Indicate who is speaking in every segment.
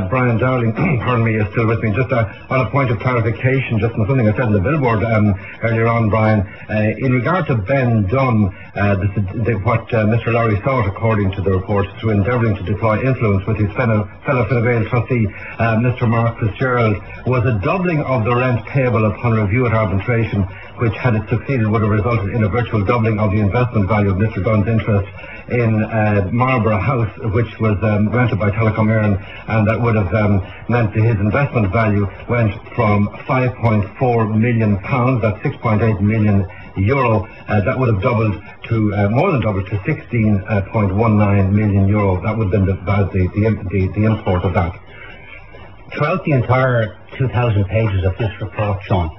Speaker 1: Brian Dowling, pardon me, is still with me. Just on a point of clarification, just on something I said in the billboard earlier on, Brian, in regard to Ben Dunn, what Mr. Lowry thought, according to the reports, through endeavouring to deploy influence with his fellow Fine Gael trustee, Mr. Mark Fitzgerald, was a doubling of the rent payable upon review at arbitration, which, had it succeeded, would have resulted in a virtual doubling of the investment value of Mr. Dunn's interest in Marlborough House, which was rented by Telecom Éireann, and that would have meant that his investment value went from £5.4 million, that's 6.8 million euro, that would have doubled to more than doubled to 16.19 million euro. That would have been the import of that.
Speaker 2: Throughout the entire 2,000 pages of this report, Sean,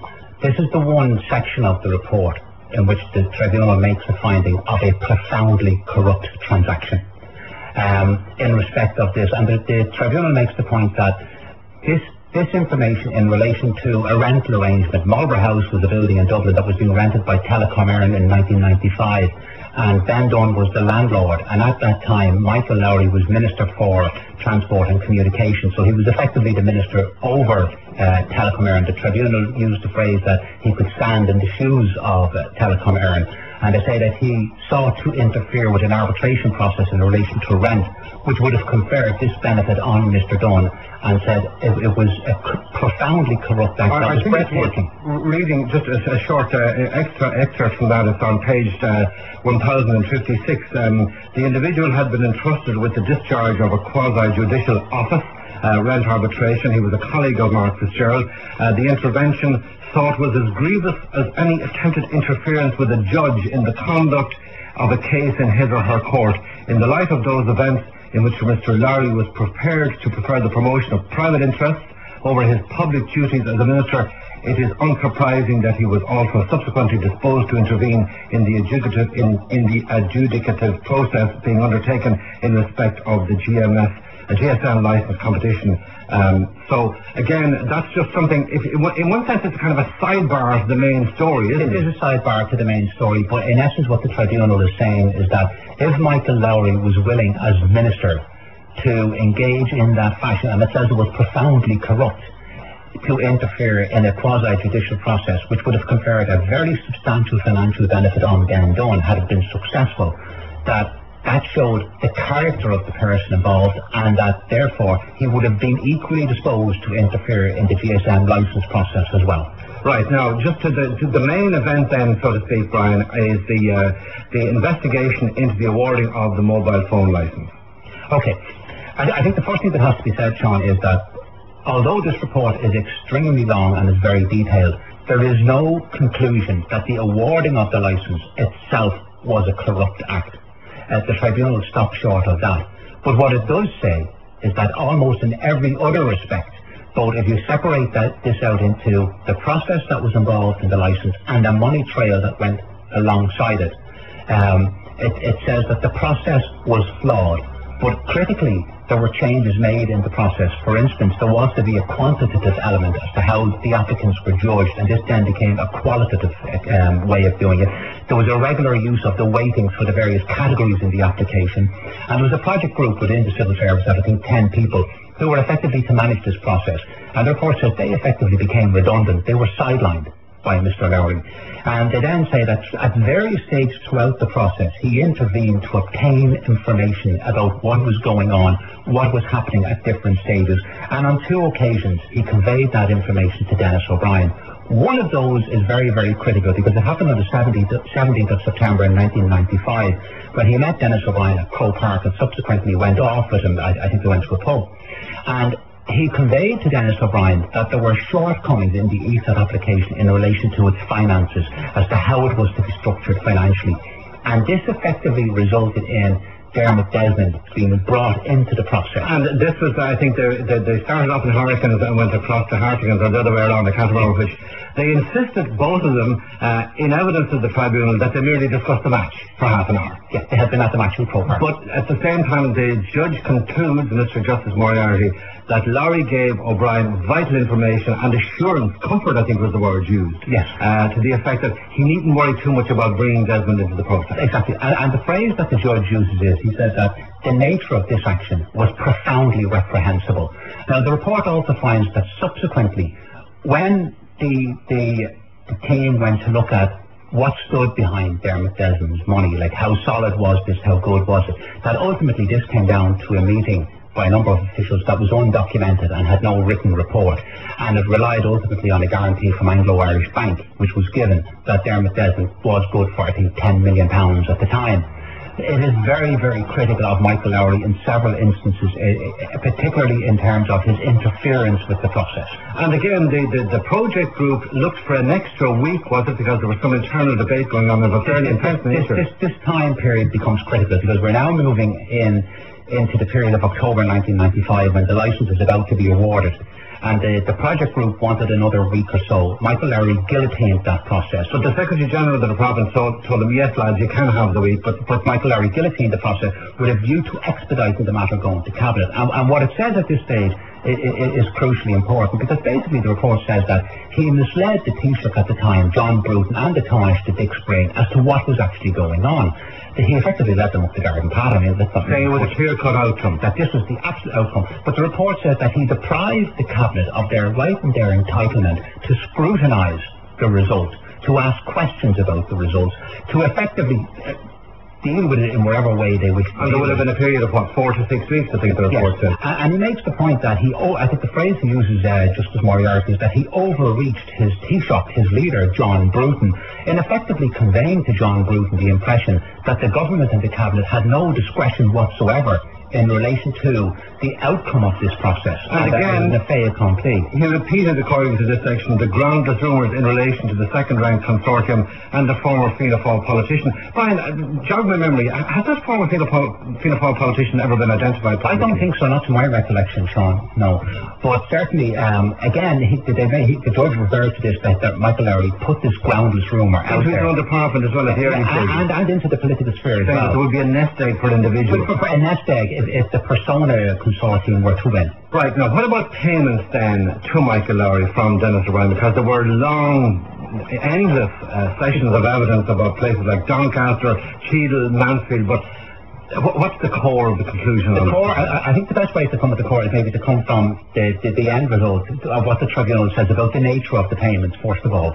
Speaker 2: this is the one section of the report in which the tribunal makes a finding of a profoundly corrupt transaction in respect of this. And the tribunal makes the point that this information in relation to a rental arrangement, Marlborough House was a building in Dublin that was being rented by Telecom Éireann in 1995, and Ben Dunn was the landlord, and at that time Michael Lowry was Minister for Transport and Communication, so he was effectively the minister over Telecom Éireann. The tribunal used the phrase that he could stand in the shoes of Telecom Éireann, and they say that he sought to interfere with an arbitration process in relation to rent, which would have conferred this benefit on Mr. Dunn, and said it was a profoundly corrupt act. That was breathtaking.
Speaker 1: Reading just a short excerpt from that, it's on page 1056. The individual had been entrusted with the discharge of a quasi-judicial office, rent arbitration. He was a colleague of Mark Fitzgerald. The intervention sought was as grievous as any attempted interference with a judge in the conduct of a case in his or her court. In the light of those events in which Mr. Lowry was prepared to prefer the promotion of private interests over his public duties as a minister, it is unsurprising that he was also subsequently disposed to intervene in the adjudicative process being undertaken in respect of the GSM license competition. So again, that's just something, in one sense it's kind of a sidebar to the main story, isn't it?
Speaker 2: It is a sidebar to the main story, but in essence what the tribunal is saying is that if Michael Lowry was willing as minister to engage in that fashion, and it says it was profoundly corrupt, to interfere in a quasi-judicial process which would have conferred a very substantial financial benefit on Ben Dunn had it been successful, that showed the character of the person involved, and that therefore he would have been equally disposed to interfere in the GSM licence process as well.
Speaker 1: Right, now just to the main event then, so to speak, Brian, is the investigation into the awarding of the mobile phone licence.
Speaker 2: Okay, I think the first thing that has to be said, Sean, is that although this report is extremely long and is very detailed, there is no conclusion that the awarding of the licence itself was a corrupt act. The tribunal stopped short of that. But what it does say is that almost in every other respect, both if you separate this out into the process that was involved in the licence and the money trail that went alongside it, it says that the process was flawed. But critically, there were changes made in the process. For instance, there was to be a quantitative element as to how the applicants were judged, and this then became a qualitative way of doing it. There was a regular use of the weightings for the various categories in the application, and there was a project group within the civil service of I think 10 people who were effectively to manage this process. And the report says they effectively became redundant. They were sidelined by Mr. Lowry. And they then say that at various stages throughout the process, he intervened to obtain information about what was going on, what was happening at different stages. And on 2 occasions, he conveyed that information to Dennis O'Brien. One of those is very, very critical because it happened on the 17th of September in 1995 when he met Dennis O'Brien at Croke Park and subsequently went off with him. I think they went to a pub. And he conveyed to Dennis O'Brien that there were shortcomings in the ESOT application in relation to its finances as to how it was to be structured financially. And this effectively resulted in Dermot Desmond being brought into the process.
Speaker 1: And this was, I think, they started off in Harkins and went across to Harkins, or the other way around, I can't remember which. They insisted, both of them, in evidence of the tribunal, that they merely discussed the match for half an hour.
Speaker 2: Yes, they had been at the match with Croke Park.
Speaker 1: But at the same time, the judge concludes, Mr. Justice Moriarty, that Lowry gave O'Brien vital information and assurance, comfort I think was the word used,
Speaker 2: yes,
Speaker 1: to the effect that he needn't worry too much about bringing Desmond into the process.
Speaker 2: Exactly, and the phrase that the judge uses is, he says that the nature of this action was profoundly reprehensible. Now the report also finds that subsequently, when the team went to look at what stood behind Dermot Desmond's money, like how solid was this, how good was it, that ultimately this came down to a meeting by a number of officials that was undocumented and had no written report, and it relied ultimately on a guarantee from Anglo-Irish Bank, which was given that Dermot Desmond was good for, I think, £10 million at the time. It is very, very critical of Michael Lowry in several instances, particularly in terms of his interference with the process.
Speaker 1: And again, the project group looked for an extra week, was it, because there was some internal debate going on of a fairly intense nature?
Speaker 2: This time period becomes critical because we're now moving into the period of October 1995 when the licence is about to be awarded. And the project group wanted another week or so. Michael Lowry guillotined that process.
Speaker 1: But the Secretary General of the province told them, yes lads, you can have the week,
Speaker 2: but Michael Lowry guillotined the process with a view to expediting the matter going to Cabinet. And what it says at this stage is crucially important, because basically the report says that he misled the Taoiseach at the time, John Bruton, and the Taoiseach to Dick Spring as to what was actually going on. He effectively led them up the garden path. I mean,
Speaker 1: saying it was a clear-cut outcome.
Speaker 2: That this was the absolute outcome. But the report says that he deprived the Cabinet of their right and their entitlement to scrutinise the result, to ask questions about the results, to effectively deal with it in whatever way they wish.
Speaker 1: And there would have been a period of, 4 to 6 weeks, I think the report says.
Speaker 2: And he makes the point that I think the phrase he uses, Justice Moriarty, is that he overreached his Taoiseach, his leader, John Bruton, in effectively conveying to John Bruton the impression that the government and the Cabinet had no discretion whatsoever in relation to the outcome of this process.
Speaker 1: And again,
Speaker 2: the fait accompli.
Speaker 1: He repeated, according to this section, the groundless rumours in relation to the second-rank consortium and the former Fianna Fáil politician. Brian, jog my memory, has that former Fianna Fáil politician ever been identified?
Speaker 2: I don't think so, not to my recollection, Sean, no. But certainly, again, the judge referred to this, that Michael Lowry put this groundless rumour out there.
Speaker 1: Into his own department as well as the early stages.
Speaker 2: And into the political sphere as well.
Speaker 1: There would be a nest egg for individuals.
Speaker 2: For a nest egg, if the persona consortium were to win.
Speaker 1: Right, now what about payments then to Michael Lowry from Dennis O'Brien? Because there were long, endless sessions of evidence about places like Doncaster, Cheadle, Mansfield, but what's the core of the conclusion?
Speaker 2: I think the best way to come at the core is maybe to come from the end result of what the tribunal says about the nature of the payments, first of all.